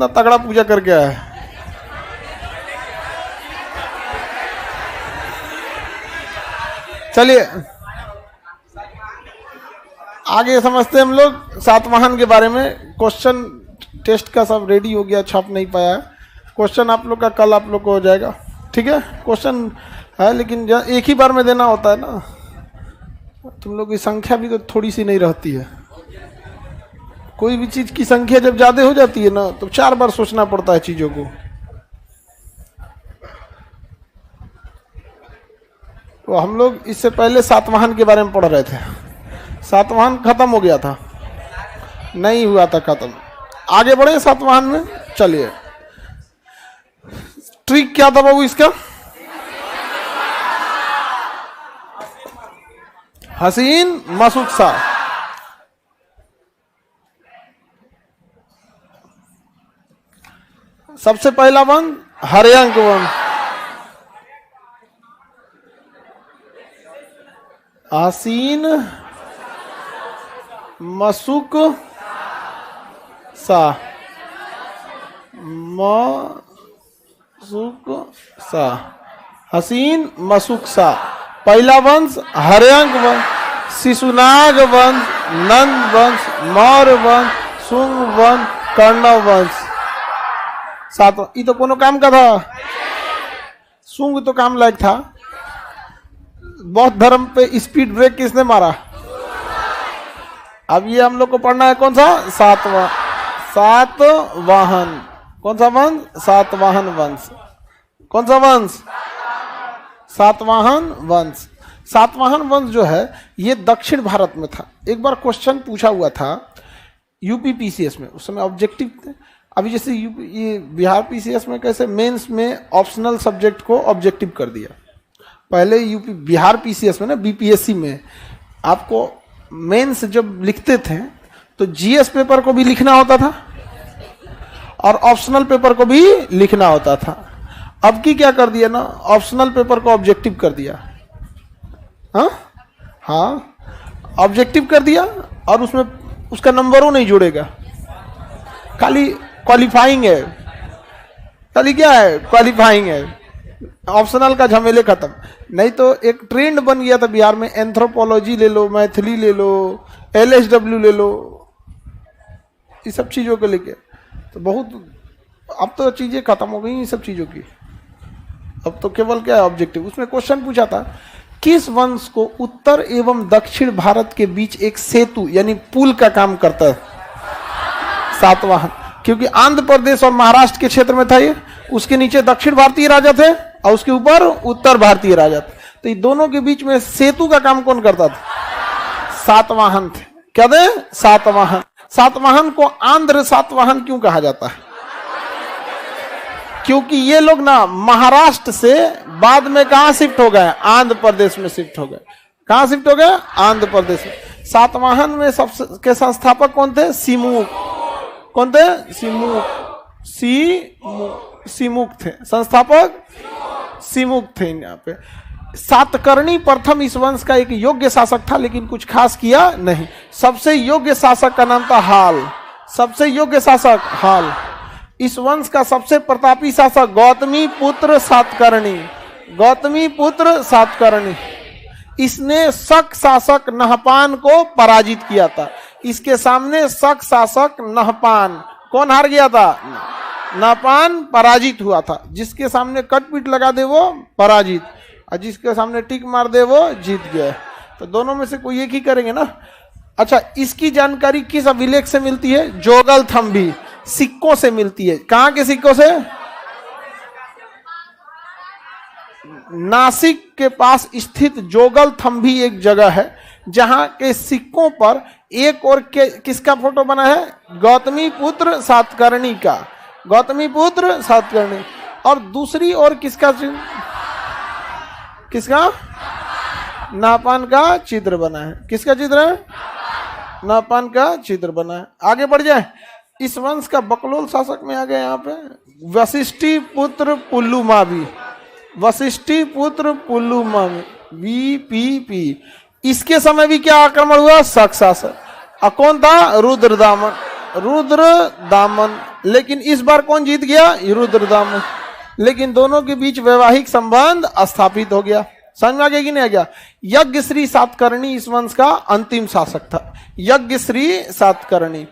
इतना तगड़ा पूजा करके आया है। चलिए आगे समझते हैं हम लोग सातवाहन के बारे में। क्वेश्चन टेस्ट का सब रेडी हो गया, छप नहीं पाया है। क्वेश्चन आप लोग का कल आप लोग को हो जाएगा, ठीक है। क्वेश्चन है लेकिन एक ही बार में देना होता है ना, तुम लोग की संख्या भी तो थोड़ी सी नहीं रहती है। कोई भी चीज की संख्या जब ज्यादा हो जाती है ना तो 4 बार सोचना पड़ता है चीजों को। तो हम लोग इससे पहले सातवाहन के बारे में पढ़ रहे थे। सातवाहन खत्म हो गया था, नहीं हुआ था खत्म। आगे बढ़े सातवाहन में। चलिए ट्रिक क्या था बाबू इसका? हसीन मसुक सा। सबसे पहला वन हर्यंक वन, हसीन मसुक सा, मसुक सा, हसीन मसुक सा। पहला वंश हर्यंक वंश, शिशुनाग वंश, नंद वंश, मौर्य वंश, शुंग वंश, कर्ण वंश। सातवां ये तो कोनो काम का था। शुंग तो काम लायक था। बौद्ध धर्म पे स्पीड ब्रेक किसने मारा? अब ये हम लोग को पढ़ना है कौन सा? सातवाहन। कौन सा वंश? सातवाहन वंश। कौन सा वंश? सातवाहन वंश। सातवाहन वंश जो है ये दक्षिण भारत में था। एक बार क्वेश्चन पूछा हुआ था यूपी पीसीएस में, उस समय ऑब्जेक्टिव थे। अभी जैसे ये बिहार पीसीएस में कैसे मेंस में ऑप्शनल सब्जेक्ट को ऑब्जेक्टिव कर दिया। पहले यूपी बिहार पीसीएस में ना बीपीएससी में आपको मेंस जब लिखते थे तो जीएस पेपर को भी लिखना होता था और ऑप्शनल पेपर को भी लिखना होता था। अब की क्या कर दिया ना, ऑप्शनल पेपर को ऑब्जेक्टिव कर दिया। हाँ ऑब्जेक्टिव कर दिया और उसमें उसका नंबरों नहीं जुड़ेगा, खाली क्वालिफाइंग है। खाली क्या है? क्वालिफाइंग है। ऑप्शनल का झमेले खत्म। नहीं तो एक ट्रेंड बन गया था बिहार में, एंथ्रोपोलॉजी ले लो, मैथिली ले लो, एलएसडब्ल्यू ले लो, ये सब चीज़ों को लेके तो बहुत अब तो चीज़ें खत्म हो गई इन सब चीज़ों की। अब तो केवल क्या है ऑब्जेक्टिव। उसमें क्वेश्चन पूछा था किस वंश को उत्तर एवं दक्षिण भारत के बीच एक सेतु यानी पुल का काम करता है? सातवाहन। क्योंकि आंध्र प्रदेश और महाराष्ट्र के क्षेत्र में था ये, उसके नीचे दक्षिण भारतीय राजा थे और उसके ऊपर उत्तर भारतीय राजा थे। तो ये दोनों के बीच में सेतु का काम कौन करता था? सातवाहन थे। क्या थे? सातवाहन। सातवाहन को आंध्र सातवाहन क्यों कहा जाता है? क्योंकि ये लोग ना महाराष्ट्र से बाद में कहां शिफ्ट हो गए? आंध्र प्रदेश में शिफ्ट हो गए। कहां शिफ्ट हो गए? आंध्र प्रदेश में। सातवाहन में सबसे के संस्थापक कौन थे? सिमुक। कौन थे? सिमुक थे। संस्थापक सिमुक थे। यहाँ पे सातकर्णी प्रथम इस वंश का एक योग्य शासक था, लेकिन कुछ खास किया नहीं। सबसे योग्य शासक का नाम था हाल। सबसे योग्य शासक हाल। इस वंश का सबसे प्रतापी शासक गौतमी पुत्र सातकर्णी। गौतमी पुत्र सातकर्णी। इसने शक शासक नहपान को पराजित किया था। इसके सामने शक शासक नहपान कौन हार गया था? नहपान पराजित हुआ था। जिसके सामने कटपीट लगा दे वो पराजित, और जिसके सामने टिक मार दे वो जीत गया। तो दोनों में से कोई एक ही करेंगे ना। अच्छा, इसकी जानकारी किस अभिलेख से मिलती है? जोगलथम्बी सिक्कों से मिलती है। कहां के सिक्कों से? नासिक के पास स्थित जोगलथम्बी एक जगह है जहां के सिक्कों पर एक और किसका फोटो बना है? गौतमी पुत्र सातकर्णी का। गौतमी पुत्र सातकर्णी। और दूसरी ओर किसका? किसका? नाहपान का चित्र बना है। किसका चित्र है? नाहपान का चित्र बना है। आगे बढ़ जाए। इस वंश का बकलोल शासक में आ गए यहाँ पे वशिष्ठी पुत्र पुल्लुमावी। वशिष्ठी पुत्र पुल्लुमावी VPP। इसके समय भी क्या आक्रमण हुआ? शक शासक। कौन था? रुद्रदामन। रुद्रदामन लेकिन इस बार कौन जीत गया? रुद्रदामन। लेकिन दोनों के बीच वैवाहिक संबंध स्थापित हो गया। समझ में आ गया कि नहीं आ गया? यज्ञ श्री सातकर्णी इस वंश का अंतिम शासक था। यज्ञ श्री सातकर्णी,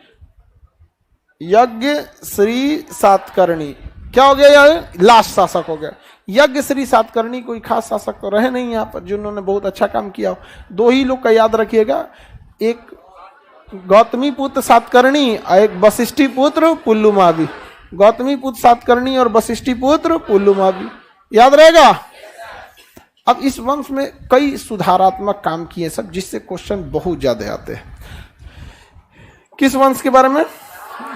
यज्ञ श्री सातकर्णी क्या हो गया? यार लास्ट शासक हो गया। यज्ञ श्री सातकर्णी कोई खास शासक तो रहे नहीं यहाँ पर जिन्होंने बहुत अच्छा काम किया। दो ही लोग का याद रखिएगा, एक गौतमी पुत्र सातकर्णी और एक वशिष्ठी पुत्र पुल्लुमावी। गौतमी पुत्र सातकर्णी और वशिष्ठी पुत्र पुल्लुमावी, याद रहेगा। अब इस वंश में कई सुधारात्मक काम किए सब, जिससे क्वेश्चन बहुत ज्यादा आते हैं। किस वंश के बारे में?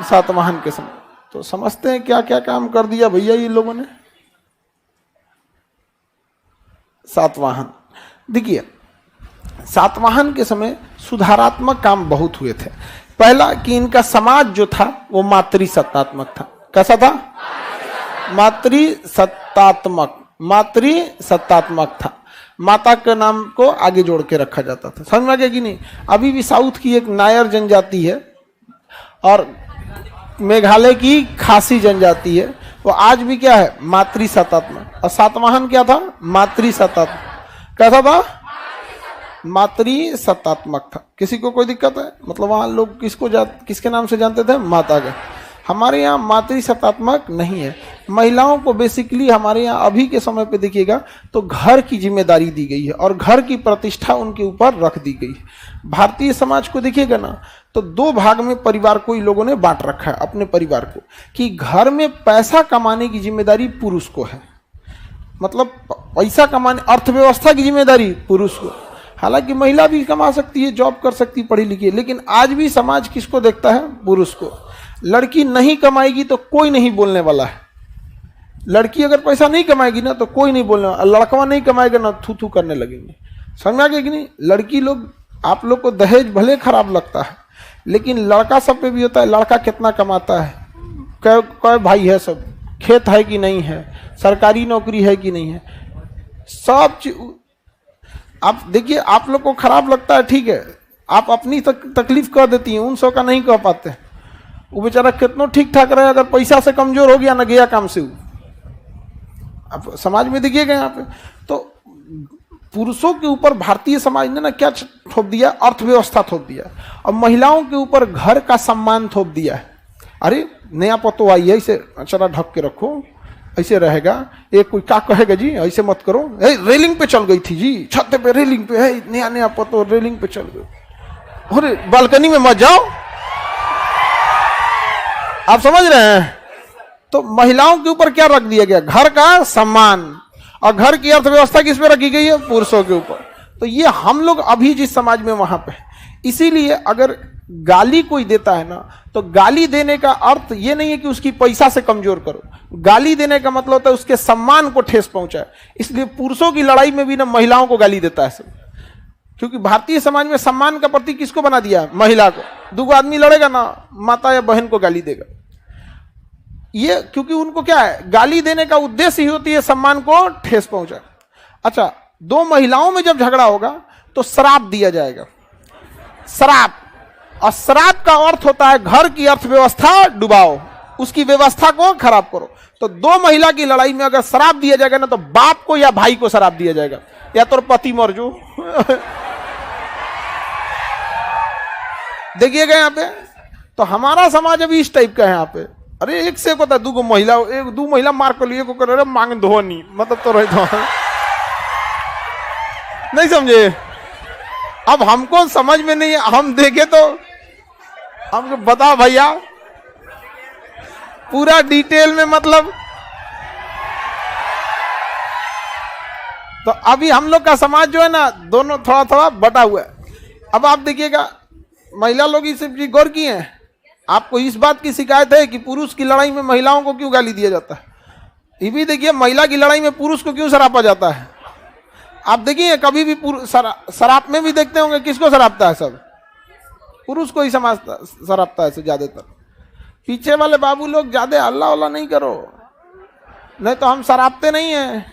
सातवाहन के समय। तो समझते हैं क्या क्या काम कर दिया भैया ये लोगों ने। सातवाहन, देखिए सातवाहन के समय सुधारात्मक काम बहुत हुए थे। पहला कि इनका समाज जो था वो मातृसत्तात्मक था। कैसा था? मातृसत्तात्मक, मातृसत्तात्मक था। माता के नाम को आगे जोड़ के रखा जाता था। समझ में आ गया कि नहीं? अभी भी साउथ की एक नायर जनजाति है और मेघालय की खासी जनजाति है, वो आज भी क्या है? मातृसत्तात्मक। और सातवाहन क्या था? मातृसत्तात्मक। कैसा था? मातृसत्तात्मक था। किसी को कोई दिक्कत है? मतलब वहां लोग किसके नाम से जानते थे? माता का। हमारे यहाँ मातृसत्तात्मक नहीं है। महिलाओं को बेसिकली हमारे यहाँ अभी के समय पे देखिएगा तो घर की जिम्मेदारी दी गई है और घर की प्रतिष्ठा उनके ऊपर रख दी गई है। भारतीय समाज को देखिएगा ना तो दो भाग में परिवार को ही लोगों ने बांट रखा है अपने परिवार को, कि घर में पैसा कमाने की जिम्मेदारी पुरुष को है। मतलब पैसा कमाने, अर्थव्यवस्था की जिम्मेदारी पुरुष को। हालांकि महिला भी कमा सकती है, जॉब कर सकती है, पढ़ी लिखी है, लेकिन आज भी समाज किसको देखता है? पुरुष को। लड़की नहीं कमाएगी तो कोई नहीं बोलने वाला है। लड़की अगर पैसा नहीं कमाएगी ना तो कोई नहीं बोलने वाला। लड़का नहीं कमाएगा ना थू थू करने लगेंगे। समझ में आ गया कि नहीं? लड़की लोग, आप लोग को दहेज भले खराब लगता है लेकिन लड़का सब पे भी होता है। लड़का कितना कमाता है, कै भाई है, सब खेत है कि नहीं है, सरकारी नौकरी है कि नहीं है, सब चीज। आप देखिए, आप लोग को खराब लगता है, ठीक है, आप अपनी तकलीफ कह देती हैं, उन सब का नहीं कह पाते। वो बेचारा कितना ठीक ठाक रहे, अगर पैसा से कमजोर हो गया ना गया काम से। आप समाज में देखिएगा यहाँ पे तो पुरुषों के ऊपर भारतीय समाज ने ना क्या थोप दिया? अर्थव्यवस्था थोप दिया। और महिलाओं के ऊपर घर का सम्मान थोप दिया है। अरे नया पतो आई है, इसे चला ढक के रखो, ऐसे रहेगा। एक कोई क्या कहेगा जी, ऐसे मत करो। रेलिंग पे चल गई थी जी, छत पे रेलिंग पे है, नया नया पतो रेलिंग पे चल गई। अरे बालकनी में मत जाओ। आप समझ रहे हैं? तो महिलाओं के ऊपर क्या रख दिया गया? घर का सम्मान। और घर की अर्थव्यवस्था किस पे रखी गई है? पुरुषों के ऊपर। तो ये हम लोग अभी जिस समाज में वहां पे, इसीलिए अगर गाली कोई देता है ना तो गाली देने का अर्थ ये नहीं है कि उसकी पैसा से कमजोर करो। गाली देने का मतलब होता है उसके सम्मान को ठेस पहुंचाए। इसलिए पुरुषों की लड़ाई में भी ना महिलाओं को गाली देता है सब, क्योंकि भारतीय समाज में सम्मान का प्रतीक किसको बना दिया? महिला को। दो आदमी लड़ेगा ना, माता या बहन को गाली देगा। ये क्योंकि उनको क्या है? गाली देने का उद्देश्य ही होती है सम्मान को ठेस पहुंचाए। अच्छा, दो महिलाओं में जब झगड़ा होगा तो श्राप दिया जाएगा। श्राप, और श्राप का अर्थ होता है घर की अर्थव्यवस्था डुबाओ, उसकी व्यवस्था को खराब करो। तो दो महिला की लड़ाई में अगर श्राप दिया जाएगा ना तो बाप को या भाई को श्राप दिया जाएगा, या तो पति मर जो। देखिएगा यहाँ पे तो हमारा समाज अभी इस टाइप का है यहाँ पे। अरे एक से को दो महिला, एक दो महिला मार कर लिए को कर रहे मांग धोनी, मतलब तो रहे तो नहीं समझे। अब हमको समझ में नहीं है, हम देखे तो हमको बता भैया पूरा डिटेल में। मतलब तो अभी हम लोग का समाज जो है ना दोनों थोड़ा थोड़ा बटा हुआ है। अब आप देखिएगा महिला लोग इस चीज गौर किए हैं? आपको इस बात की शिकायत है कि पुरुष की लड़ाई में महिलाओं को क्यों गाली दिया जाता है? ये भी देखिए, महिला की लड़ाई में पुरुष को क्यों सरापा जाता है? आप देखिए कभी भी शराब में भी देखते होंगे किसको शराबता है? सब पुरुष को ही शराबता है ज्यादातर। पीछे वाले बाबू लोग ज्यादा हल्ला उल्ला नहीं करो, नहीं तो हम शराबते नहीं हैं।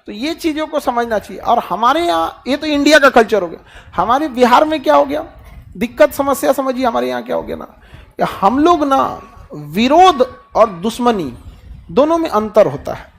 तो तो ये चीजों को समझना चाहिए। और हमारे यहाँ, ये तो इंडिया का कल्चर हो गया, हमारे बिहार में क्या हो गया दिक्कत समस्या समझिए, हमारे यहाँ क्या हो गया ना, कि हम लोग ना विरोध और दुश्मनी दोनों में अंतर होता है।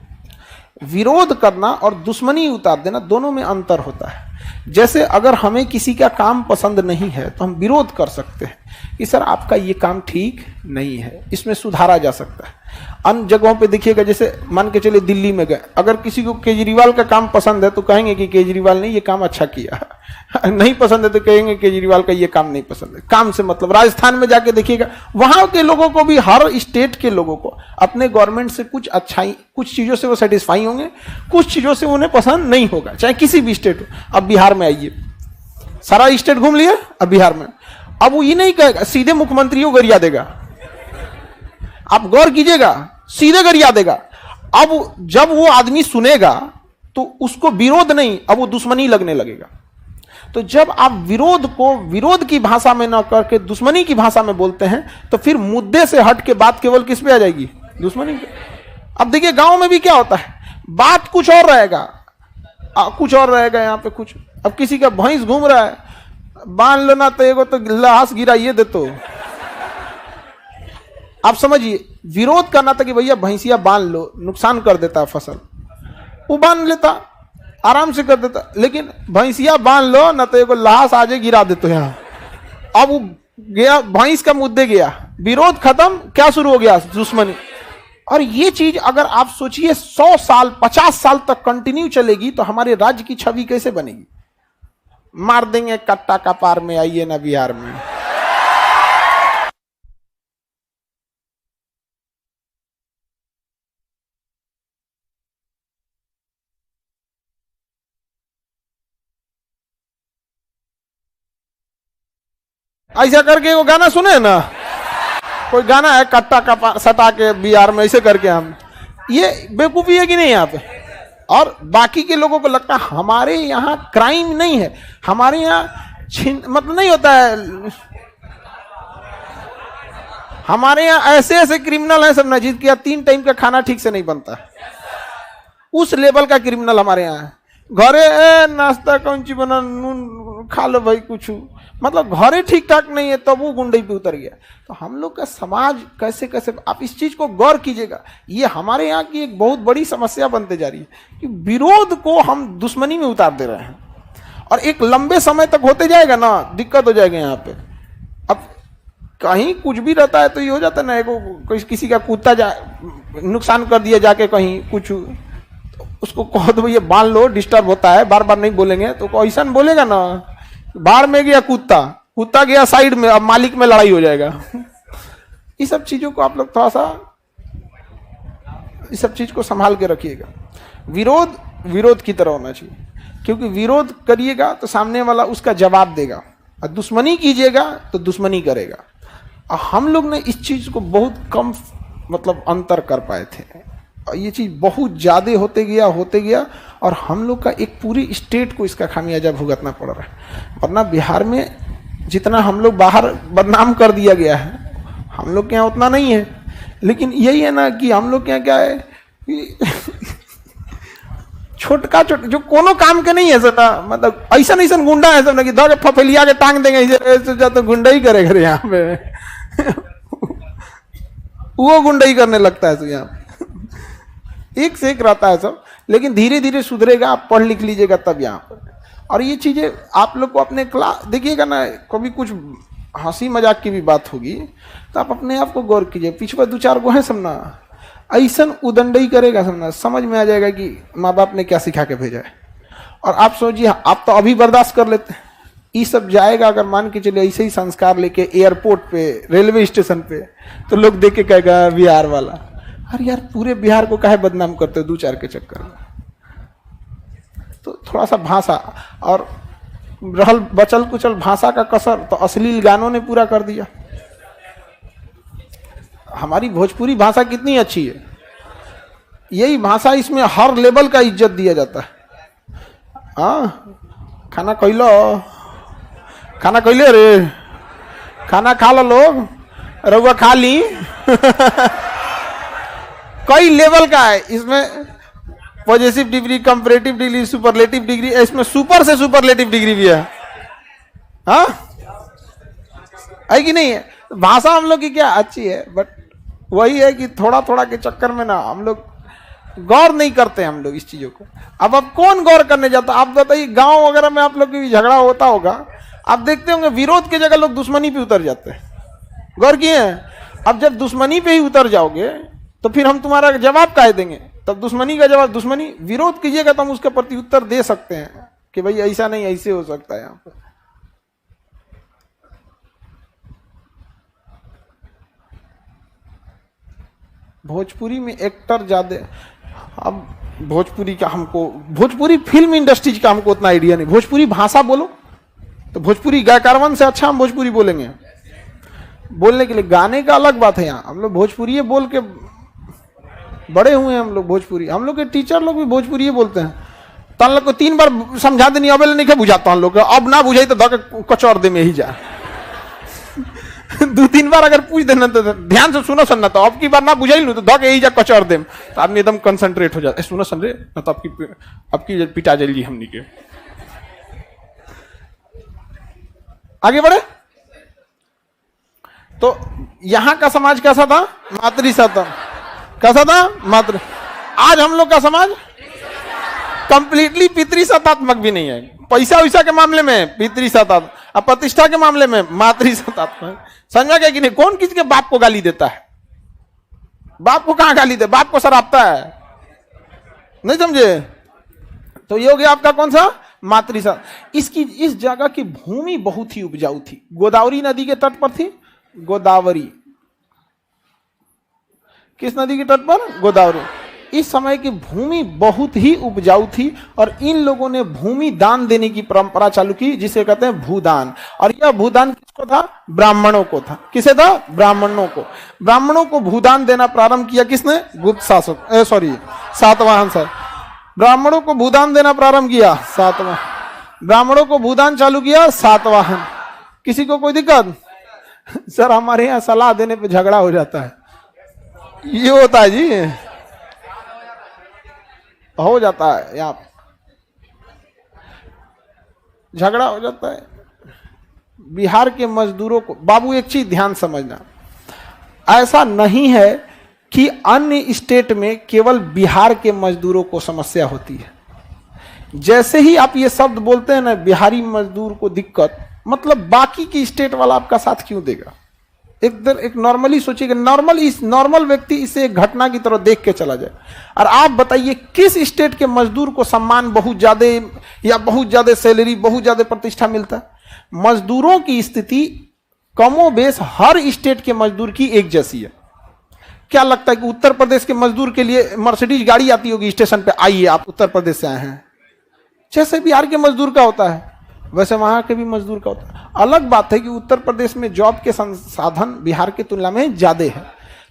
विरोध करना और दुश्मनी उतार देना दोनों में अंतर होता है। जैसे अगर हमें किसी का काम पसंद नहीं है तो हम विरोध कर सकते हैं कि सर आपका ये काम ठीक नहीं है, इसमें सुधारा जा सकता है। अन्य जगहों पे देखिएगा, जैसे मान के चलिए दिल्ली में गए, अगर किसी को केजरीवाल का काम पसंद है तो कहेंगे कि केजरीवाल ने ये काम अच्छा किया, नहीं पसंद है तो कहेंगे केजरीवाल का ये काम नहीं पसंद है। काम से मतलब राजस्थान में जाके देखिएगा, वहां के लोगों को भी, हर स्टेट के लोगों को अपने गवर्नमेंट से कुछ अच्छाई, कुछ चीजों से वो सेटिस्फाई होंगे, कुछ चीजों से उन्हें पसंद नहीं होगा, चाहे किसी भी स्टेट हो। अब बिहार में आइए, सारा स्टेट घूम लिया, अब बिहार में, अब वो ये नहीं कहेगा सीधे मुख्यमंत्री को गरिया देगा, आप गौर कीजिएगा, सीधे गरिया देगा। अब जब वो आदमी सुनेगा तो उसको विरोध नहीं, अब वो दुश्मनी लगने लगेगा। तो जब आप विरोध को विरोध की भाषा में ना करके दुश्मनी की भाषा में बोलते हैं तो फिर मुद्दे से हट के बात केवल किस पे आ जाएगी, दुश्मनी पे। अब देखिए गांव में भी क्या होता है, बात कुछ और रहेगा, कुछ और रहेगा यहाँ पे कुछ। अब किसी का भैंस घूम रहा है, बांध लो ना तो एगो तो लाश गिराइए दे, तो आप समझिए विरोध करना था कि भैया भैंसिया बांध लो, नुकसान कर देता फसल, वो बांध लेता, आराम से कर देता। लेकिन भैंसिया बांध लो ना तो एगो लाश आजे गिरा देते यहाँ। अब वो गया, भैंस का मुद्दे गया, विरोध खत्म, क्या शुरू हो गया, दुश्मनी। और ये चीज अगर आप सोचिए 100 साल 50 साल तक कंटिन्यू चलेगी तो हमारे राज्य की छवि कैसे बनेगी। मार देंगे कट्टा का पार में, आइए ना बिहार में। ऐसा करके वो गाना सुने ना, कोई गाना है कट्टा का पार सटा के बिहार में, ऐसे करके हम, ये बेवकूफी है कि नहीं यहाँ पे। और बाकी के लोगों को लगता है हमारे यहाँ क्राइम नहीं है, हमारे यहाँ मतलब नहीं होता है, हमारे यहाँ ऐसे ऐसे क्रिमिनल हैं सब ना, जिनके यहाँ 3 टाइम का खाना ठीक से नहीं बनता, उस लेवल का क्रिमिनल हमारे यहाँ है। घरे नाश्ता कौन ची बना, नून खा लो भाई कुछ, मतलब घरे ठीक ठाक नहीं है तब वो गुंडई पे उतर गया। तो हम लोग का समाज कैसे कैसे, आप इस चीज को गौर कीजिएगा, ये हमारे यहाँ की एक बहुत बड़ी समस्या बनते जा रही है कि विरोध को हम दुश्मनी में उतार दे रहे हैं, और एक लंबे समय तक होते जाएगा ना, दिक्कत हो जाएगा यहाँ पे। अब कहीं कुछ भी रहता है तो ये हो जाता है ना, कोई किसी का कुत्ता नुकसान कर दिया जाके कहीं कुछ, उसको कहो तो भैया बांध लो, डिस्टर्ब होता है, बार बार नहीं बोलेंगे तो ऐसा बोलेगा ना, बाहर में गया कुत्ता, कुत्ता गया साइड में, अब मालिक में लड़ाई हो जाएगा। इस सब चीजों को आप लोग थोड़ा सा, इस सब चीज को संभाल के रखिएगा। विरोध विरोध की तरह होना चाहिए, क्योंकि विरोध करिएगा तो सामने वाला उसका जवाब देगा, और दुश्मनी कीजिएगा तो दुश्मनी करेगा। और हम लोग ने इस चीज को बहुत कम मतलब अंतर कर पाए थे, और ये चीज बहुत ज्यादा होते गया, और हम लोग का एक पूरी स्टेट को इसका खामियाजा भुगतना पड़ रहा है। वरना बिहार में जितना हम लोग बाहर बदनाम कर दिया गया है, हम लोग के यहाँ उतना नहीं है। लेकिन यही है ना कि हम लोग के यहाँ क्या है कि छोटका जो कोनो काम के नहीं है सब ना, मतलब ऐसा नहीं सन गुंडा है सब ना कि धर फफेलिया के टांग देंगे, ऐसे तो गुंडा ही करेगा यहाँ पे। वो गुंडा ही करने लगता है यहाँ, एक से एक रहता है सब। लेकिन धीरे धीरे सुधरेगा, आप पढ़ लिख लीजिएगा तब यहाँ पर। और ये चीजें आप लोग को अपने क्लास देखिएगा ना, कभी कुछ हंसी मजाक की भी बात होगी तो आप अपने आप को गौर कीजिए, पीछे 2-4 गो है सब ना, ऐसा उदंडई करेगा सब ना, समझ में आ जाएगा कि माँ बाप ने क्या सिखा के भेजा है। और आप सोचिए, आप तो अभी बर्दाश्त कर लेते हैं, ये सब जाएगा अगर मान के चले ऐसे ही संस्कार लेके एयरपोर्ट पे, रेलवे स्टेशन पे, तो लोग देख के कहेगा बिहार वाला। अरे यार, पूरे बिहार को काहे बदनाम करते हो 2-4 के चक्कर में। तो थोड़ा सा भाषा, और रहल बचल कुचल भाषा का कसर तो अश्लील गानों ने पूरा कर दिया। हमारी भोजपुरी भाषा कितनी अच्छी है, यही भाषा, इसमें हर लेवल का इज्जत दिया जाता है। हाँ, खाना खैलो, खाना खैले रे, खाना खा लो लोग, रउआ खा ली। कई लेवल का है इसमें। Positive degree, comparative degree, superlative degree, इसमें सुपर से सुपरलेटिव डिग्री भी है। हाँ है कि नहीं है? भाषा हम लोग की क्या अच्छी है, बट वही है कि थोड़ा थोड़ा के चक्कर में ना हम लोग गौर नहीं करते हम लोग इस चीजों को। अब कौन गौर करने जाता? आप बताइए, गांव वगैरह में आप लोग की झगड़ा होता होगा, आप देखते होंगे विरोध की जगह लोग दुश्मनी पे उतर जाते हैं। गौर किए हैं? अब जब दुश्मनी पे ही उतर जाओगे तो फिर हम तुम्हारा जवाब क्या देंगे? तब दुश्मनी का जवाब दुश्मनी, विरोध कीजिएगा तो हम उसके प्रति उत्तर दे सकते हैं कि भाई ऐसा नहीं, ऐसे हो सकता है। यहाँ पर भोजपुरी में एक्टर ज्यादा, अब भोजपुरी का हमको, भोजपुरी फिल्म इंडस्ट्रीज का हमको उतना आइडिया नहीं। भोजपुरी भाषा बोलो तो भोजपुरी गायकारवन से अच्छा हम भोजपुरी बोलेंगे। बोलने के लिए गाने का अलग बात है। यहाँ हम लोग भोजपुरी बोल के बड़े हुए हैं हम लोग। भोजपुरी हम लोग के टीचर लोग भी भोजपुरी बोलते हैं। तो हम लोग को 3 बार समझा देनी, अब नहीं बुझाता हम लोग, अब ना बुझाई तो धोके कचौर दे में ही जा। 2-3 बार अगर पूछ देना तो ध्यान से सुनो सुनना, तो अब की बार ना बुझाई लो तो धोके ही जा कचौर दे, तो आदमी एकदम कंसंट्रेट हो जाता है। सुनो सुन रे ना, तो आपकी पिटा जल्दी हमनी के। आगे बढ़े तो यहां का समाज कैसा था? मातृसत्ता। कैसा था? मातृ। आज हम लोग का समाज कंप्लीटली पितृसत्तात्मक भी नहीं है। पैसा वैसा के मामले में पितृसत्तात्मक, अब प्रतिष्ठा के मामले में मातृसत्तात्मक। समझा क्या कि नहीं? कौन किसके बाप को गाली देता है? बाप को कहां गाली दे? बाप को सरापता है, नहीं समझे? तो ये हो गया आपका कौन सा? मातृसत्ता। इस जगह की भूमि बहुत ही उपजाऊ थी। गोदावरी नदी के तट पर थी। गोदावरी किस नदी के तट पर? गोदावरी। इस समय की भूमि बहुत ही उपजाऊ थी और इन लोगों ने भूमि दान देने की परंपरा चालू की, जिसे कहते हैं भूदान। और यह भूदान किसको था? ब्राह्मणों को था। किसे था? ब्राह्मणों को। ब्राह्मणों को भूदान देना प्रारंभ किया किसने? गुप्त शासक, सातवाहन सर। ब्राह्मणों को भूदान देना प्रारंभ किया सातवाहन। ब्राह्मणों को भूदान चालू किया सातवाहन। किसी को कोई दिक्कत? सर हमारे यहां सलाह देने पे झगड़ा हो जाता है। ये होता है जी, हो जाता है यहाँ झगड़ा हो जाता है। बिहार के मजदूरों को, बाबू एक चीज ध्यान समझना, ऐसा नहीं है कि अन्य स्टेट में केवल बिहार के मजदूरों को समस्या होती है। जैसे ही आप ये शब्द बोलते हैं ना, बिहारी मजदूर को दिक्कत, मतलब बाकी की स्टेट वाला आपका साथ क्यों देगा? एक नॉर्मली सोचिएगा, नॉर्मल व्यक्ति इसे एक घटना की तरह देख के चला जाए। और आप बताइए किस स्टेट के मजदूर को सम्मान बहुत ज्यादा या बहुत ज्यादा सैलरी, बहुत ज्यादा प्रतिष्ठा मिलता है? मजदूरों की स्थिति कमोबेश हर स्टेट के मजदूर की एक जैसी है। क्या लगता है कि उत्तर प्रदेश के मजदूर के लिए मर्सिडीज गाड़ी आती होगी स्टेशन पे, आइए आप उत्तर प्रदेश से आए हैं, जैसे बिहार के मजदूर का होता है वैसे वहां के भी मजदूर का होता है। अलग बात है कि उत्तर प्रदेश में जॉब के संसाधन बिहार की तुलना में ज्यादा है,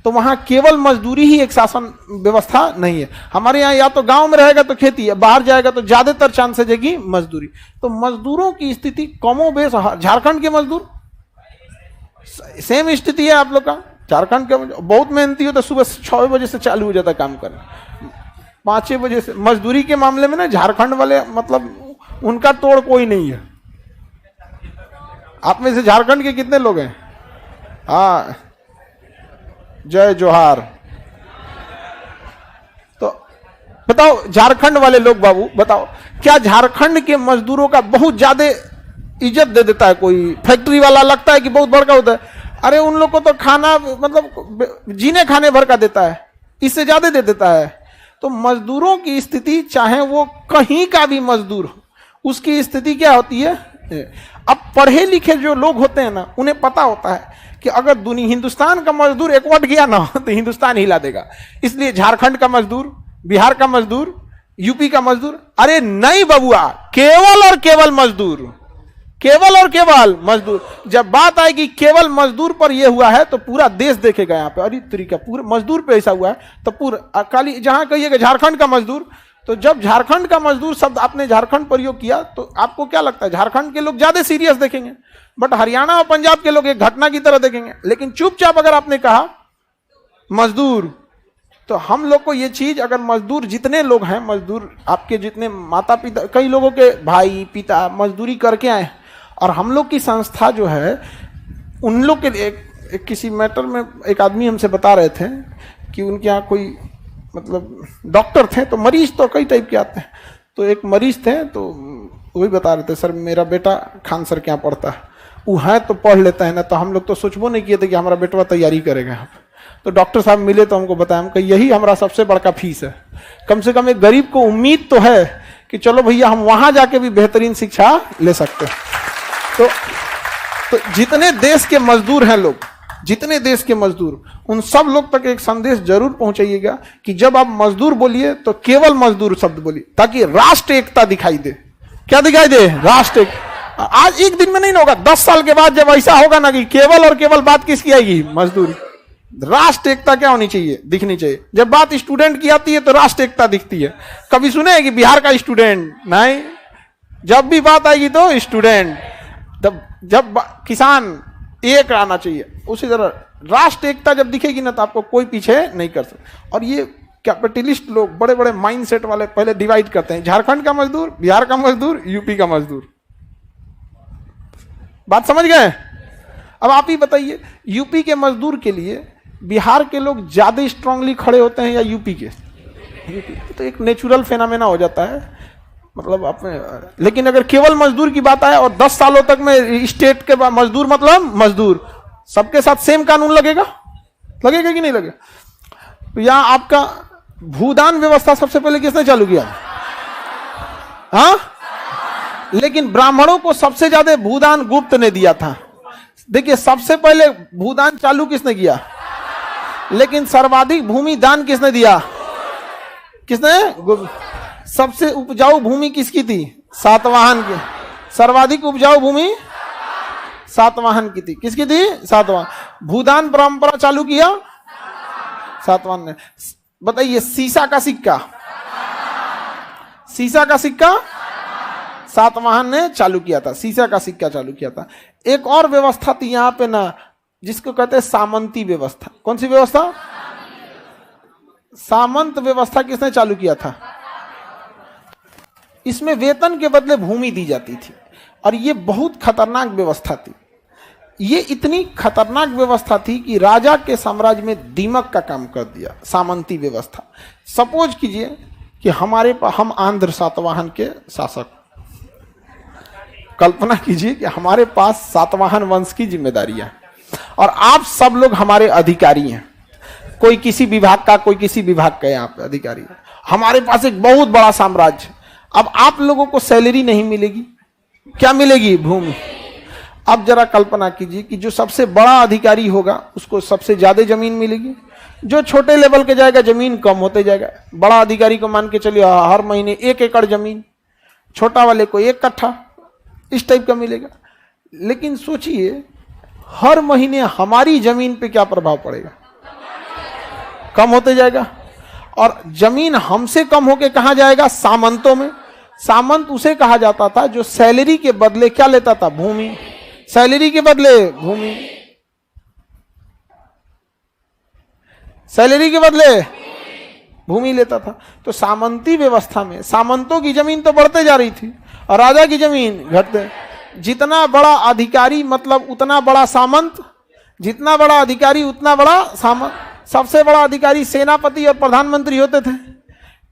तो वहां केवल मजदूरी ही एक शासन व्यवस्था नहीं है। हमारे यहाँ या तो गांव में रहेगा तो खेती है, बाहर जाएगा तो ज्यादातर चांसेज है कि मजदूरी। तो मजदूरों की स्थिति कमोबेश, झारखंड के मजदूर सेम स्थिति है आप लोग का। झारखंड के बहुत मेहनती हो, तो सुबह 6 बजे से चालू हो जाता है काम करना, 5-6 बजे से। मजदूरी के मामले में ना झारखंड वाले, मतलब उनका तोड़ कोई नहीं है। आप में से झारखंड के कितने लोग हैं? हाँ, जय जोहार। तो बताओ झारखंड वाले लोग, बाबू बताओ, क्या झारखंड के मजदूरों का बहुत ज्यादा इज्जत दे देता है कोई? फैक्ट्री वाला लगता है कि बहुत बड़का होता है, अरे उन लोग को तो खाना, मतलब जीने खाने भर का देता है, इससे ज्यादा दे देता है। तो मजदूरों की स्थिति, चाहे वो कहीं का भी मजदूर हो, उसकी स्थिति क्या होती है? अब पढ़े लिखे जो लोग होते हैं ना, उन्हें पता होता है कि अगर हिंदुस्तान का मजदूर एकवट गया ना तो हिंदुस्तान हिला देगा। इसलिए झारखंड का मजदूर, बिहार का मजदूर, यूपी का मजदूर, अरे नहीं बबुआ, केवल और केवल मजदूर, केवल और केवल मजदूर। जब बात आएगी केवल मजदूर पर यह हुआ है तो पूरा देश देखेगा यहाँ पे, अरे तरीका पूरे मजदूर पे ऐसा हुआ है तो पूरा खाली जहां कहिएगा झारखंड का मजदूर। तो जब झारखंड का मजदूर शब्द आपने झारखंड प्रयोग किया तो आपको क्या लगता है? झारखंड के लोग ज्यादा सीरियस देखेंगे, बट हरियाणा और पंजाब के लोग एक घटना की तरह देखेंगे। लेकिन चुपचाप अगर आपने कहा मजदूर, तो हम लोग को ये चीज, अगर मजदूर जितने लोग हैं, मजदूर आपके जितने माता पिता, कई लोगों के भाई पिता मजदूरी करके आए, और हम लोग की संस्था जो है उन लोग के एक किसी मैटर में एक आदमी हमसे बता रहे थे कि उनके यहाँ कोई मतलब डॉक्टर थे, तो मरीज तो कई टाइप के आते हैं, तो एक मरीज थे तो वही बता रहे थे, सर मेरा बेटा खान सर के यहाँ पढ़ता है, वो है तो पढ़ लेता है ना, तो हम लोग तो सोचबो नहीं किए थे कि हमारा बेटवा तैयारी करेगा यहाँ पे। तो डॉक्टर साहब मिले तो हमको बताया, हमको यही हमारा सबसे बड़का फीस है। कम से कम एक गरीब को उम्मीद तो है कि चलो भैया हम वहां जाके भी बेहतरीन शिक्षा ले सकते हैं। तो जितने देश के मजदूर हैं लोग, जितने देश के मजदूर, उन सब लोग तक एक संदेश जरूर पहुंचाइएगा कि जब आप मजदूर बोलिए तो केवल मजदूर शब्द बोलिए, ताकि राष्ट्र एकता दिखाई दे। क्या दिखाई दे? राष्ट्र। आज एक दिन में नहीं होगा, 10 साल के बाद जब ऐसा होगा ना कि केवल और केवल बात किसकी आएगी? मजदूरी। राष्ट्र एकता क्या होनी चाहिए? दिखनी चाहिए। जब बात स्टूडेंट की आती है तो राष्ट्र एकता दिखती है। कभी सुने कि बिहार का स्टूडेंट? नहीं, जब भी बात आएगी तो स्टूडेंट। तब जब किसान, एक आना चाहिए। उसी तरह राष्ट्र एकता जब दिखेगी ना तो आपको कोई पीछे नहीं कर सकता। और ये कैपिटलिस्ट लोग, बड़े बड़े माइंडसेट वाले, पहले डिवाइड करते हैं, झारखंड का मजदूर, बिहार का मजदूर, यूपी का मजदूर। बात समझ गए? अब आप ही बताइए, यूपी के मजदूर के लिए बिहार के लोग ज्यादा स्ट्रांगली खड़े होते हैं या यूपी के? यूपी। तो एक नेचुरल फेनामेना हो जाता है, मतलब अपने। लेकिन अगर केवल मजदूर की बात आए और 10 सालों तक में स्टेट के मजदूर, मतलब मजदूर सबके साथ सेम कानून लगेगा? लगेगा कि नहीं लगेगा? तो यहां आपका भूदान व्यवस्था सबसे पहले किसने चालू किया? हाँ, लेकिन ब्राह्मणों को सबसे ज्यादा भूदान गुप्त ने दिया था। देखिए, सबसे पहले भूदान चालू किसने किया? लेकिन सर्वाधिक भूमि दान किसने दिया? किसने? सबसे उपजाऊ भूमि किसकी थी? सातवाहन की। सर्वाधिक उपजाऊ भूमि सातवाहन की थी। किसकी थी? सातवाहन। भूदान परंपरा चालू किया सातवाहन ने। बताइए, सीसा का सिक्का, सीसा का सिक्का सातवाहन ने चालू किया था। सीसा का सिक्का चालू किया था। एक और व्यवस्था थी यहां पे ना, जिसको कहते हैं सामंती व्यवस्था। कौन सी व्यवस्था? सामंत व्यवस्था किसने चालू किया था? इसमें वेतन के बदले भूमि दी जाती थी, और ये बहुत खतरनाक व्यवस्था थी। ये इतनी खतरनाक व्यवस्था थी कि राजा के साम्राज्य में दीमक का काम कर दिया। सामंती व्यवस्था। सपोज कीजिए कि हम आंध्र सातवाहन के शासक, कल्पना कीजिए कि हमारे पास सातवाहन वंश की जिम्मेदारियां, और आप सब लोग हमारे अधिकारी हैं। कोई किसी विभाग का, कोई किसी विभाग का यहाँ पे अधिकारी है। हमारे पास एक बहुत बड़ा साम्राज्य। अब आप लोगों को सैलरी नहीं मिलेगी, क्या मिलेगी? भूमि। अब जरा कल्पना कीजिए कि जो सबसे बड़ा अधिकारी होगा उसको सबसे ज्यादा जमीन मिलेगी, जो छोटे लेवल के जाएगा जमीन कम होते जाएगा। बड़ा अधिकारी को मान के चलिए हर महीने 1 एकड़ जमीन, छोटा वाले को 1 कट्ठा, इस टाइप का मिलेगा। लेकिन सोचिए, हर महीने हमारी जमीन पे क्या प्रभाव पड़ेगा? कम होते जाएगा। और जमीन हमसे कम होके कहां जाएगा? सामंतों में। सामंत उसे कहा जाता था जो सैलरी के बदले क्या लेता था? भूमि। सैलरी के बदले भूमि, सैलरी के बदले भूमि लेता था। तो सामंती व्यवस्था में सामंतों की जमीन तो बढ़ते जा रही थी और राजा की जमीन घटते। जितना बड़ा अधिकारी मतलब उतना बड़ा सामंत, जितना बड़ा अधिकारी उतना बड़ा सामंत। सबसे बड़ा अधिकारी सेनापति और प्रधानमंत्री होते थे।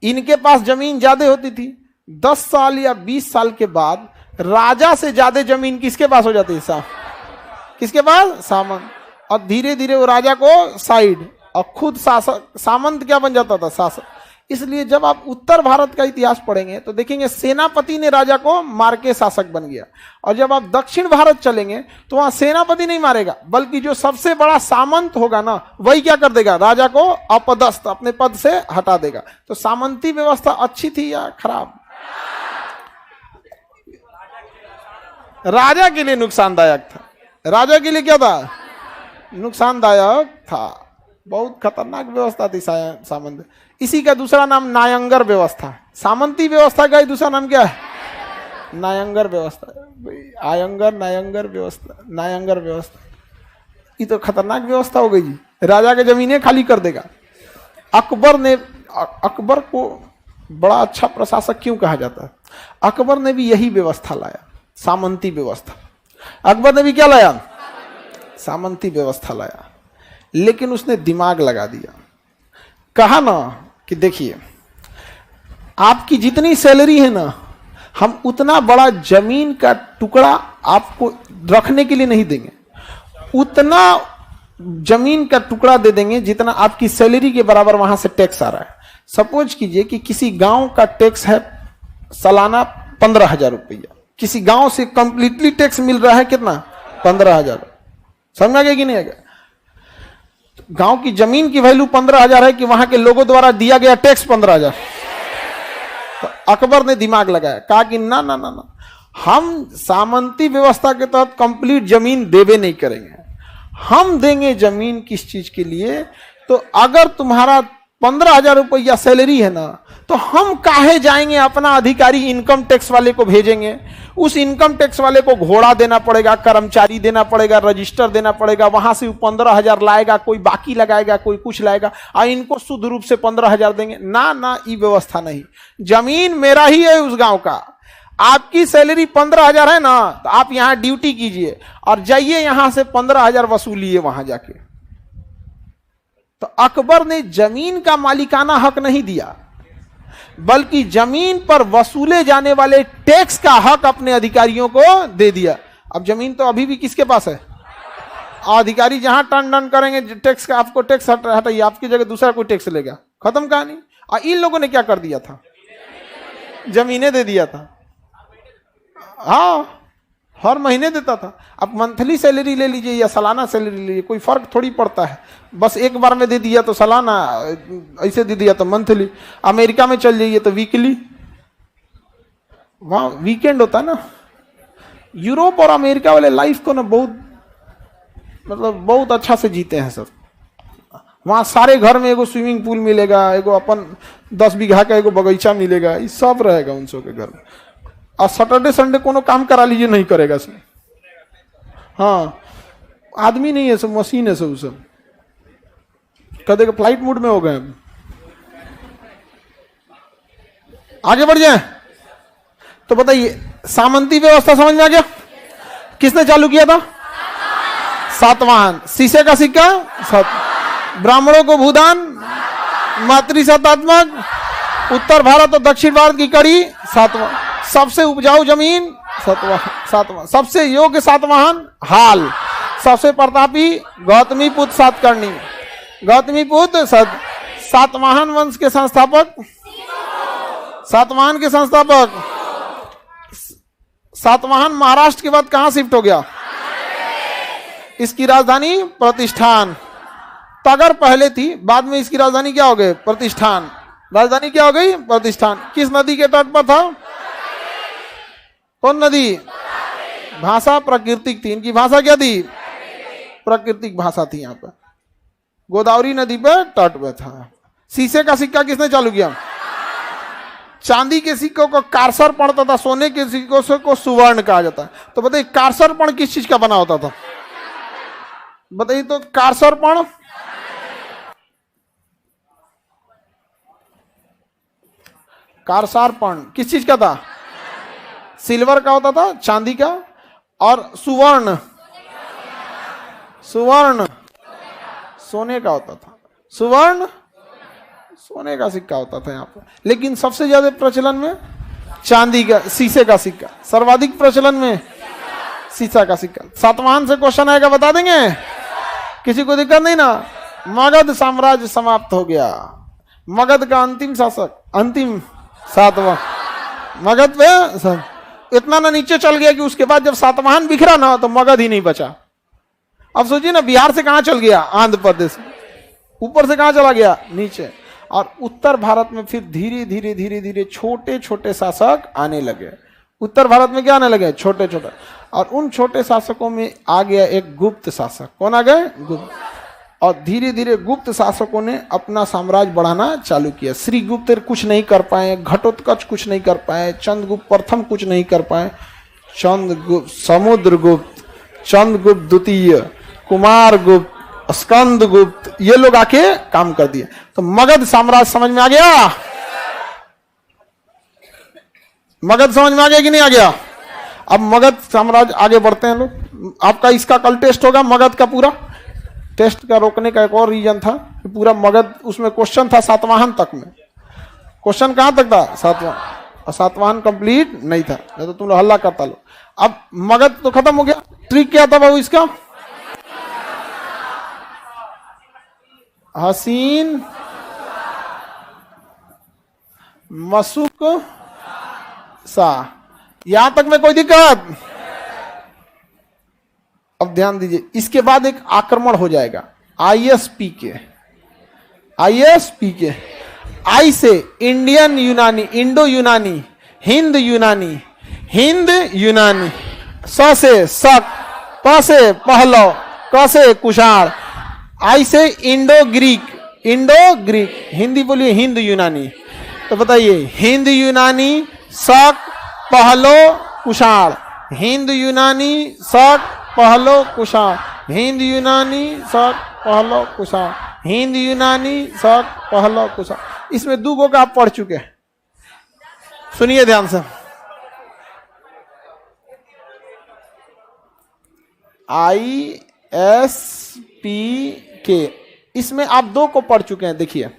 इनके पास जमीन ज्यादा होती थी। 10 साल या 20 साल के बाद राजा से ज्यादा जमीन किसके पास हो जाती है? किसके पास? सामंत। और धीरे धीरे वो राजा को साइड, और खुद शासक, सामंत क्या बन जाता था? शासक। इसलिए जब आप उत्तर भारत का इतिहास पढ़ेंगे तो देखेंगे सेनापति ने राजा को मार के शासक बन गया। और जब आप दक्षिण भारत चलेंगे तो वहां सेनापति नहीं मारेगा, बल्कि जो सबसे बड़ा सामंत होगा ना, वही क्या कर देगा? राजा को अपदस्थ, अपने पद से हटा देगा। तो सामंती व्यवस्था अच्छी थी या खराब? राजा के लिए नुकसानदायक था। राजा के लिए क्या था? नुकसानदायक था। बहुत खतरनाक व्यवस्था थी सामंत। इसी का दूसरा नाम नायंगर व्यवस्था। सामंती व्यवस्था का ही दूसरा नाम क्या है? नायंगर व्यवस्था। आयंगर, नायंगर व्यवस्था, नायंगर व्यवस्था। ये तो खतरनाक व्यवस्था हो गई जी। राजा के जमीनें खाली कर देगा। अकबर को बड़ा अच्छा प्रशासक क्यों कहा जाता है? अकबर ने भी यही व्यवस्था लाया, सामंती व्यवस्था। अकबर ने भी क्या लाया? सामंती व्यवस्था लाया। लेकिन उसने दिमाग लगा दिया, कहा ना कि देखिए आपकी जितनी सैलरी है ना, हम उतना बड़ा जमीन का टुकड़ा आपको रखने के लिए नहीं देंगे, उतना जमीन का टुकड़ा दे देंगे जितना आपकी सैलरी के बराबर वहां से टैक्स आ रहा है। सपोज कीजिए कि किसी गांव का टैक्स है सालाना 15,000 रुपया, किसी गांव से कंप्लीटली टैक्स मिल रहा है कितना? 15,000। समझ आ गया कि नहीं आ गया? गांव की जमीन की वैल्यू 15,000 है कि वहां के लोगों द्वारा दिया गया टैक्स 15,000। तो अकबर ने दिमाग लगाया, कहा कि ना ना ना ना, हम सामंती व्यवस्था के तहत कंप्लीट जमीन देवे नहीं करेंगे। हम देंगे जमीन किस चीज के लिए? तो अगर तुम्हारा 15,000 रुपया सैलरी है ना, तो हम काहे जाएंगे अपना अधिकारी इनकम टैक्स वाले को भेजेंगे, उस इनकम टैक्स वाले को घोड़ा देना पड़ेगा, कर्मचारी देना पड़ेगा, रजिस्टर देना पड़ेगा, वहां से 15,000 लाएगा, कोई बाकी लगाएगा, कोई कुछ लाएगा, और इनको शुद्ध रूप से 15,000 देंगे। ना ना, ये व्यवस्था नहीं। जमीन मेरा ही है उस गांव का, आपकी सैलरी 15,000 है ना, तो आप यहां ड्यूटी कीजिए और जाइए यहां से 15,000 वसूलिए वहां जाके। तो अकबर ने जमीन का मालिकाना हक नहीं दिया, बल्कि जमीन पर वसूले जाने वाले टैक्स का हक अपने अधिकारियों को दे दिया। अब जमीन तो अभी भी किसके पास है? अधिकारी जहां टर्न डन करेंगे टैक्स का, आपको टैक्स हटाइए, आपकी जगह दूसरा कोई टैक्स लेगा, खत्म कहानी। और इन लोगों ने क्या कर दिया था? जमीनें दे दिया था। हाँ, हर महीने देता था। अब मंथली सैलरी ले लीजिए या सालाना सैलरी ले लीजिए, कोई फर्क थोड़ी पड़ता है। बस एक बार में दे दिया तो सालाना, ऐसे दे दिया तो मंथली। अमेरिका में चल जाइए तो वीकली, वहां वीकेंड होता है ना। यूरोप और अमेरिका वाले लाइफ को ना बहुत अच्छा से जीते हैं सब। वहां सारे घर में एगो स्विमिंग पूल मिलेगा, एगो अपन 10 बीघा का एगो बगीचा मिलेगा, ये सब रहेगा उन सब के घर में। और सैटरडे संडे कोनो काम करा लीजिए, नहीं करेगा सब। हाँ, आदमी नहीं है सब, मशीन है सब। कदे के फ्लाइट मूड में हो गए। आगे बढ़ जाए तो बताइए, सामंती व्यवस्था समझ में आ गया? किसने चालू किया था? सातवाहन। शीशे का सिक्का, ब्राह्मणों को भूदान, मातृसत्तात्मक, उत्तर भारत और दक्षिण भारत की कड़ी, सातवां। सबसे उपजाऊ जमीन, सातवां। सबसे योग्य सातवाहन, हाल। सबसे प्रतापी, गौतमी पुत्र सातकर्णी। गौतमी पुत्र सातवाहन वंश के संस्थापक, सातवाहन के संस्थापक। सातवाहन महाराष्ट्र के बाद कहां शिफ्ट हो गया? इसकी राजधानी प्रतिष्ठान। तगर पहले थी, बाद में इसकी राजधानी क्या हो गई? प्रतिष्ठान। राजधानी क्या हो गई? प्रतिष्ठान। किस नदी के तट पर था? कौन नदी? भाषा प्राकृतिक थी। इनकी भाषा क्या थी? प्राकृतिक भाषा थी। यहाँ पर गोदावरी नदी पर तट पर था। शीशे का सिक्का किसने चालू किया? चांदी के सिक्कों को कारसरपण तथा सोने के सिक्कों को सुवर्ण कहा जाता है। तो बताइए, कारसरपण किस चीज का बना होता था? बताइए तो, कारसरपण कारसारपण किस चीज का था? सिल्वर का होता था, चांदी का। और सुवर्ण सोने का होता था। सुवर्ण सोने का सिक्का होता था यहाँ पर। लेकिन सबसे ज्यादा प्रचलन में चांदी का, शीशे का सिक्का। सर्वाधिक प्रचलन में शीशा का सिक्का। सातवाहन से क्वेश्चन आएगा, बता देंगे? किसी को दिक्कत नहीं ना? मगध साम्राज्य समाप्त हो गया। मगध का अंतिम शासक, अंतिम सातवां। मगध पे इतना ना नीचे चल गया कि उसके बाद जब सातवाहन बिखरा ना, तो मगध ही नहीं बचा। अब सोचिए ना, बिहार से कहां चल गया? आंध्र प्रदेश। ऊपर से कहां चला गया? नीचे। और उत्तर भारत में फिर धीरे धीरे छोटे छोटे शासक आने लगे। उत्तर भारत में क्या आने लगे? छोटे छोटे। और उन छोटे शासकों में आ गया एक गुप्त शासक। कौन आ गए? गुप्त। और धीरे धीरे गुप्त शासकों ने अपना साम्राज्य बढ़ाना चालू किया। श्रीगुप्त कुछ नहीं कर पाए, घटोत्कच कुछ नहीं कर पाए, चंद्रगुप्त प्रथम कुछ नहीं कर पाए, समुद्रगुप्त, चंद्रगुप्त द्वितीय, कुमारगुप्त, स्कंदगुप्त, ये लोग आके काम कर दिए। तो मगध साम्राज्य समझ में आ गया? मगध समझ में आ गया कि नहीं आ गया? अब मगध साम्राज्य आगे बढ़ते हैं लोग। आपका इसका कल टेस्ट होगा, मगध का पूरा टेस्ट का रोकने का एक और रीजन था कि पूरा मगध, उसमें क्वेश्चन था सातवाहन तक में। क्वेश्चन कहां तक था? सातवाहन, और सातवाहन कंप्लीट नहीं था, नहीं तो तुम लोग हल्ला करता लो। अब मगध तो खत्म हो गया। ट्रिक क्या था बाबू इसका? हसीन मसुक सा, यहां तक में कोई दिक्कत? अब ध्यान दीजिए, इसके बाद एक आक्रमण हो जाएगा आईएसपी के। आईएसपी के, आई से इंडियन यूनानी, इंडो यूनानी, हिंद यूनानी, हिंद यूनानी, स से शक, प से पहलव, क से कुषाण, आई से Indo Greek, Indo Greek, Hindi बोलिए हिंद यूनानी। तो बताइए, हिंद यूनानी, शक, पहलो, कुषाण, हिंद यूनानी, शक, पहलो, कुषाण, हिंद यूनानी, शक, पहलो, कुषाण, हिंद यूनानी, शक, पहलो, कुषाण। इसमें दो गो का आप पढ़ चुके हैं, सुनिए ध्यान से। ISP के, इसमें आप दो को पढ़ चुके हैं। देखिए,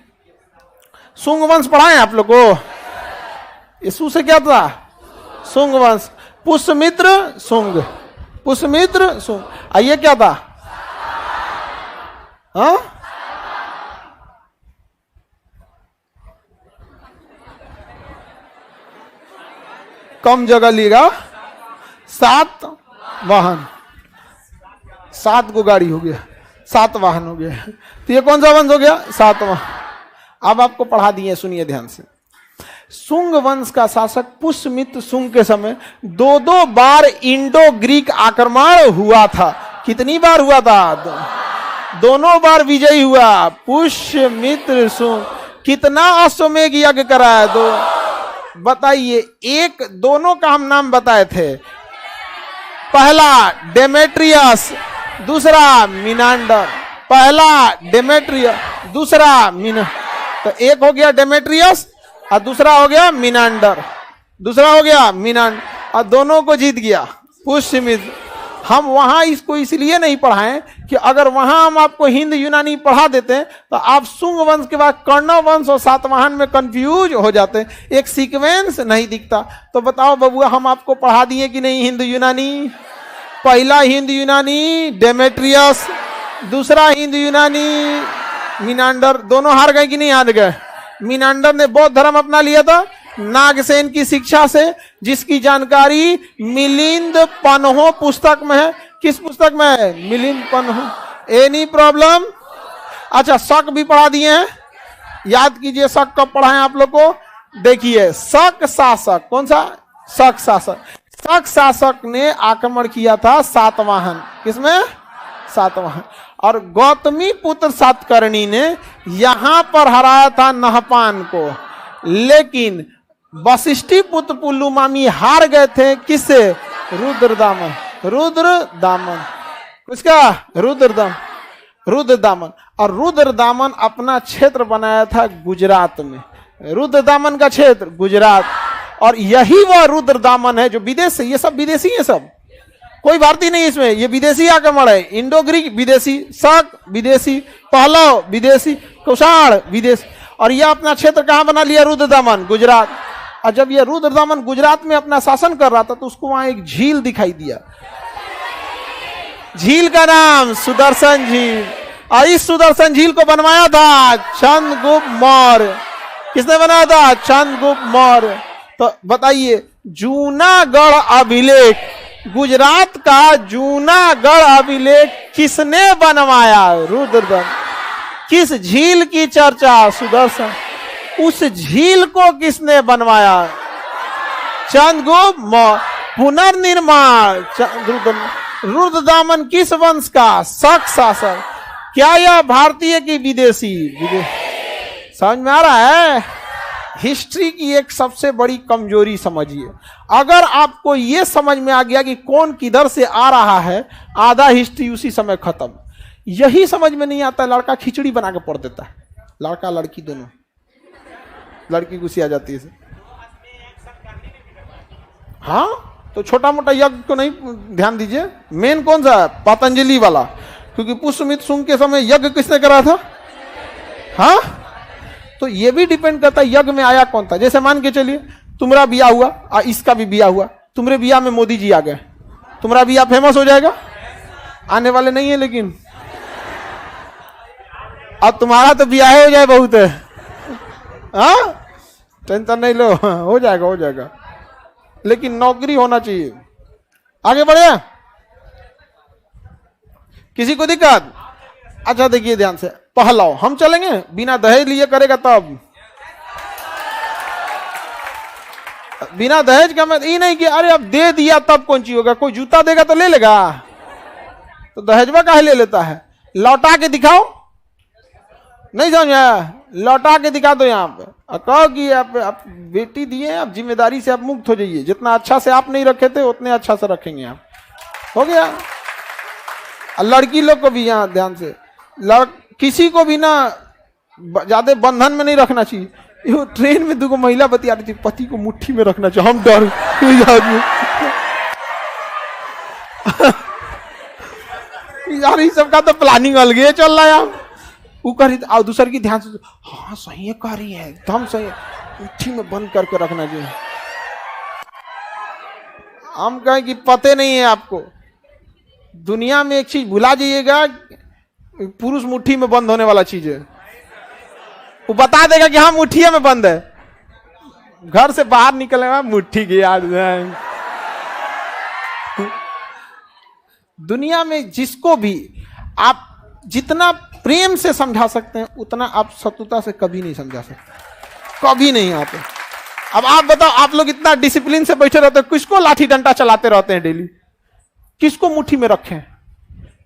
सुंग वंश पढ़ा है आप लोग को? इसु से क्या था? सुंग वंश। पुष्यमित्र सुंग, पुष्यमित्र सुंग। आइए क्या था? हाँ, कम जगह लिएगा। सात वाहन, 7 को गाड़ी हो गया, 7 वाहन हो गया। तो ये कौन सा वंश हो गया? 7 वाहन। अब आपको पढ़ा दिए, सुनिए ध्यान से। सुंग वंश का शासक पुष्यमित्र सुंग के समय 2-2 बार इंडो ग्रीक आक्रमण हुआ था। कितनी बार हुआ था? दोनों बार विजयी हुआ पुष्यमित्र सुंग। कितना अश्वमेध यज्ञ कराया? 2। बताइए, एक दोनों का हम नाम बताए थे, पहला डेमेट्रियस, दूसरा मिनांडर। पहला डेमेट्रियस, दूसरा मिना, तो एक हो गया डेमेट्रियस और दूसरा हो गया मिनांडर, दूसरा हो गया मिनांड, और दोनों को जीत गया पुष्यमित्र। हम वहां इसको इसलिए नहीं पढ़ाएं कि अगर वहां हम आपको हिंद यूनानी पढ़ा देते हैं तो आप सुंग वंश के बाद कर्ण वंश और सातवाहन में कंफ्यूज हो जाते, एक सीक्वेंस नहीं दिखता। तो बताओ बबुआ, हम आपको पढ़ा दिए कि नहीं हिंद यूनानी? पहला हिंद यूनानी डेमेट्रियस, दूसरा हिंद यूनानी मिनांडर। दोनों हार गए कि नहीं हार गए? मिनांडर ने बौद्ध धर्म अपना लिया था नागसेन की शिक्षा से, जिसकी जानकारी मिलिंद पन्हो पुस्तक में है। किस पुस्तक में है? मिलिंद पन्हो। Any problem? अच्छा, शक भी पढ़ा दिए हैं, याद कीजिए शक कब पढ़ाएं आप लोग को। देखिए, शक शासक, कौन सा? शक शासक। शक शासक ने आक्रमण किया था सातवाहन। किसमें? सातवाहन। और गौतमी पुत्र सातकर्णी ने यहां पर हराया था नहपान को, लेकिन वशिष्ठी पुत्र पुल्लुमामी हार गए थे। किससे? रुद्रदामन। रुद्रदामन, किसका? रुद्रदामन। और रुद्रदामन अपना क्षेत्र बनाया था गुजरात में। रुद्रदामन का क्षेत्र गुजरात, और यही वह रुद्रदामन है जो विदेश से, ये सब विदेशी है, सब कोई भारतीय नहीं इसमें, ये विदेशी आक्रमण है। इंडो ग्रीक विदेशी, शक विदेशी, पहलव विदेशी, कुषाण विदेशी, और यह अपना क्षेत्र कहां बना लिया? रुद्रदामन, गुजरात। और जब यह रुद्रदामन गुजरात में अपना शासन कर रहा था तो उसको वहां एक झील दिखाई दिया। झील का नाम सुदर्शन झील, और इस सुदर्शन झील को बनवाया था चंद्रगुप्त मौर्य। किसने बनाया था? चंद्रगुप्त मौर्य। तो बताइए, जूनागढ़ अभिलेख, गुजरात का जूनागढ़ अभिलेख किसने बनवाया? रुद्रदामन। किस झील की चर्चा? सुदर्शन। उस झील को किसने बनवाया? चंद्रगुप्त मौर्य। पुनर्निर्माण रुद्रदामन किस वंश का? शक शासक। क्या यह भारतीय की विदेशी? समझ में आ रहा है? हिस्ट्री की एक सबसे बड़ी कमजोरी समझिए, अगर आपको यह समझ में आ गया कि कौन किधर से आ रहा है, आधा हिस्ट्री उसी समय खत्म। यही समझ में नहीं आता, लड़का खिचड़ी बना के पढ़ देता है, लड़का लड़की दोनों, लड़की गुस्सी आ जाती है। हाँ, तो छोटा मोटा यज्ञ को नहीं ध्यान दीजिए, मेन कौन सा है? पतंजलि वाला, क्योंकि पुष्पमित शुंग के समय यज्ञ किसने करा था? हाँ, तो ये भी डिपेंड करता है यज्ञ में आया कौन था। जैसे मान के चलिए तुम्हारा बिया हुआ और इसका भी बिया हुआ, तुम्हारे बिया में मोदी जी आ गए, तुम्हारा बिया फेमस हो जाएगा? आने वाले नहीं है, लेकिन अब तुम्हारा तो बिया हो जाए बहुत है। हाँ, टेंशन नहीं लो, हो जाएगा हो जाएगा, लेकिन नौकरी होना चाहिए। आगे बढ़े, किसी को दिक्कत? अच्छा देखिए ध्यान से, पहलाओ हम चलेंगे, बिना दहेज लिए करेगा तब। बिना दहेज का मतलब ये नहीं कि अरे अब दे दिया तब कौन चीज होगा, कोई जूता देगा तो ले लेगा, तो दहेजवा काहे ले लेता है? लौटा के दिखाओ, नहीं समझा? लौटा के दिखा दो यहाँ पे, कहो कि आप बेटी दिए, आप जिम्मेदारी से आप मुक्त हो जाइए, जितना अच्छा से आप नहीं रखे थे उतने अच्छा से रखेंगे आप, हो गया। लड़की लोग को भी यहाँ ध्यान से, किसी को भी ना ज्यादा बंधन में नहीं रखना चाहिए। यो ट्रेन में 2 महिला बतिया रही थी, पति को मुट्ठी में रखना चाहिए, हम डर यार, ये सबका तो प्लानिंग अलग है चल रहा है यार। वो कह रही थी, और दूसर की ध्यान से, हाँ सही है, कह रही है एकदम सही है, मुट्ठी में बंद करके रखना चाहिए। हम कहें कि पते नहीं है आपको, दुनिया में एक चीज भुला जाइएगा, पुरुष मुट्ठी में बंद होने वाला चीज है। वो बता देगा कि हाँ मुट्ठी में बंद है, घर से बाहर निकलेगा मुट्ठी की याद। दुनिया में जिसको भी आप जितना प्रेम से समझा सकते हैं, उतना आप शत्रुता से कभी नहीं समझा सकते, कभी नहीं आते। अब आप बताओ, आप लोग इतना डिसिप्लिन से बैठे रहते हैं, किसको लाठी डंडा चलाते रहते हैं डेली, किसको मुट्ठी में रखें?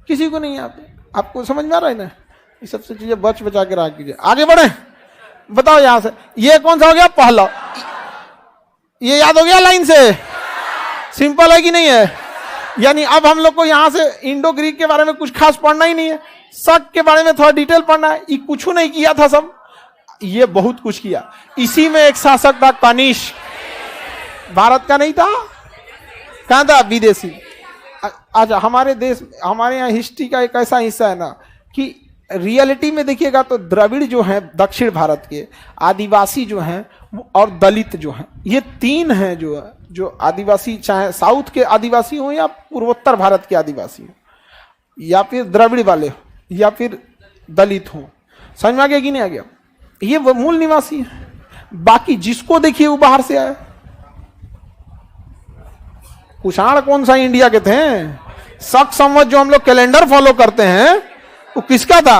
किसी को नहीं आते। आपको समझ में आ रहा है ना? ये सबसे चीजें बच बचा के रख कीजिए। आगे बढ़े, बताओ यहां से, ये कौन सा हो गया? पहला, ये याद हो गया लाइन से? सिंपल है कि नहीं है? यानी अब हम लोग को यहां से इंडो ग्रीक के बारे में कुछ खास पढ़ना ही नहीं है, शक के बारे में थोड़ा डिटेल पढ़ना है। ये कुछ नहीं किया था सब, ये बहुत कुछ किया। इसी में एक शासक था कनिष्क, भारत का नहीं था, कहां था? विदेशी। अच्छा, हमारे देश, हमारे यहाँ हिस्ट्री का एक ऐसा हिस्सा है ना कि रियलिटी में देखिएगा तो द्रविड़ जो है दक्षिण भारत के, आदिवासी जो हैं और दलित जो हैं, ये 3 हैं जो आदिवासी, चाहे साउथ के आदिवासी हो या पूर्वोत्तर भारत के आदिवासी हो, या फिर द्रविड़ वाले हो, या फिर दलित हो। समझ में आ गया कि नहीं आ गया? ये वो मूल निवासी है। बाकी जिसको देखिए वो बाहर से आया। कुषाण कौन सा इंडिया के थे? शक संवत जो हम लोग कैलेंडर फॉलो करते हैं वो किसका था?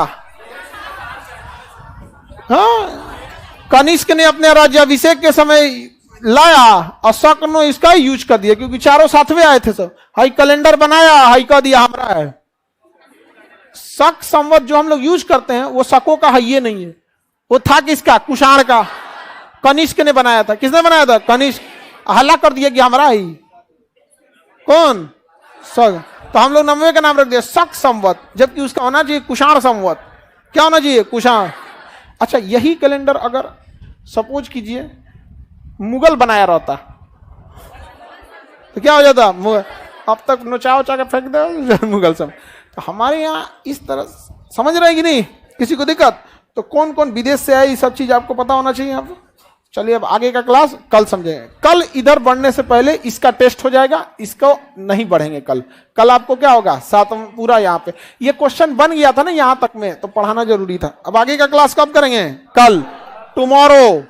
हाँ, कनिष्क ने अपने राज्याभिषेक के समय लाया और शक ने इसका ही यूज कर दिया, क्योंकि चारों साथ में आए थे सब। हाई कैलेंडर बनाया, हाई कह दिया हमारा है। शक संवत जो हम लोग यूज करते हैं वो शकों का है, ये नहीं है। वो था किसका? कुषाण का। कनिष्क ने बनाया था। किसने बनाया था? कनिष्क। हल्ला कर दिया कि हमारा ही। कौन? शक। तो हम लोग 90 का नाम रख दिया शक संवत, जबकि उसका होना चाहिए कुषाण संवत। क्या होना चाहिए? कुषाण। अच्छा, यही कैलेंडर अगर सपोज कीजिए मुगल बनाया रहता तो क्या हो जाता? अब तक नोचा उचा के फेंक दे मुगल सब। तो हमारे यहाँ इस तरह, समझ रहे कि नहीं? किसी को दिक्कत? तो कौन कौन विदेश से आए, ये सब चीज आपको पता होना चाहिए आप। चलिए अब आगे का क्लास कल समझेंगे। कल इधर बढ़ने से पहले इसका टेस्ट हो जाएगा, इसको नहीं बढ़ेंगे कल। कल आपको क्या होगा? 7 पूरा यहाँ पे ये क्वेश्चन बन गया था ना यहाँ तक में, तो पढ़ाना जरूरी था। अब आगे का क्लास कब करेंगे? कल, टुमारो।